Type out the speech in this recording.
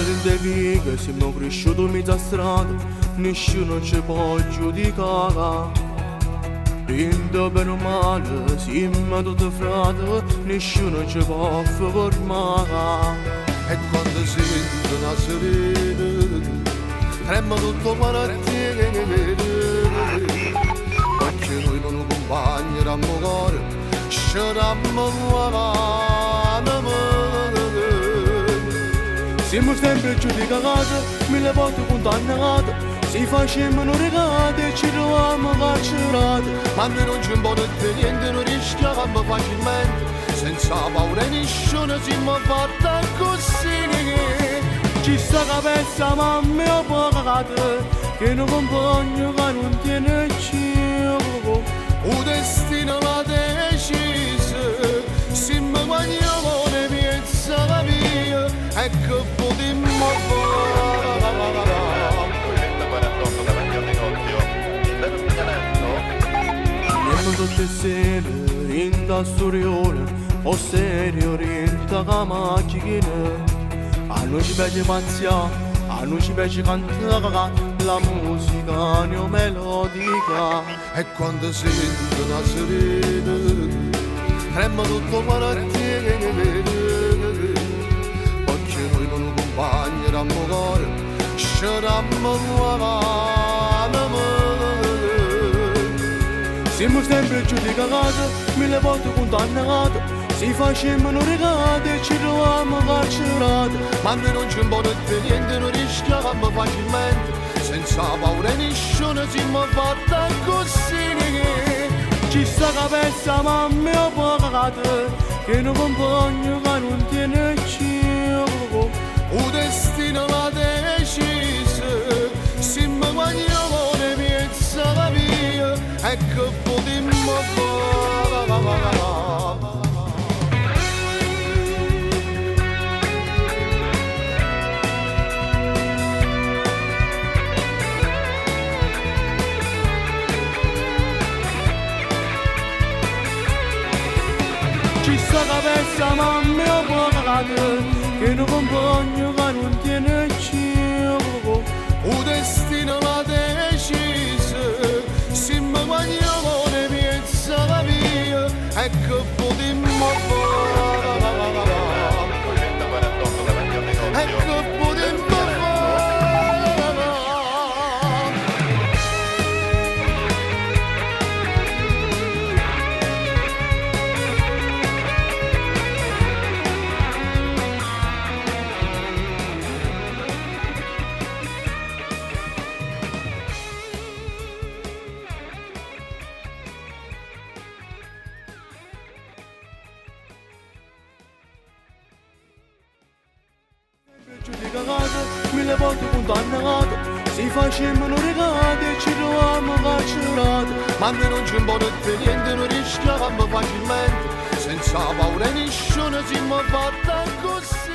rende vighe, siamo cresciuti in mezzo a strada, nessuno ci può giudicare. Rinde bene o male, siamo tutti frati, nessuno ci può fermare. E quando sento una sirena trema tutto malattie, perché noi non accompagneremo cuore, scegliamo l'uomo. Siamo sempre giudicati, mille volte condannati, si facevano regate e ci troviamo carcerati. Ma noi non ci importa niente, non rischiamo facilmente, senza paura e nessuno siamo fatti così. Ci sta capenza mamma e pagate, che non compagno che non tiene cibo. Il destino l'ha deciso, siamo guagniamo le piezze la via, e che potremmo fare? 148 davanti al negozio, stanno segnalando. Andiamo tutte sere in da storione, o serio in da macchina. A noi ci piace panzia, a noi ci piace cantare, la musica neomelodica. E quando sento una sirena trema tutto malattie, perché noi non accompagneremo cuore, scegliamo l'uomo. Siamo sempre giudicati, mille volte condannati, si facevano regate e ci troviamo carcerati. Ma noi non ci importa niente, non rischiamo facilmente, senza paura e nessuno siamo fatti così. Ci sta capenza mamma e pagate, che non compagno che non tiene cibo. Il destino l'ha deciso, siamo guagniamo le piezze la via, e che potremmo fare? Ci sta capenza mamma e pagate, che non compagno che non tiene cibo. Il destino l'ha deciso, siamo guagniamo le piezze la via, e che potremmo fare? 148 davanti al E negozio. che potremmo fare? Giudicati, mille volte condannati, si facevano regate e ci troviamo carcerati. Ma noi non ci importa niente, non rischiamo facilmente, senza paura e nessuno siamo fatti così.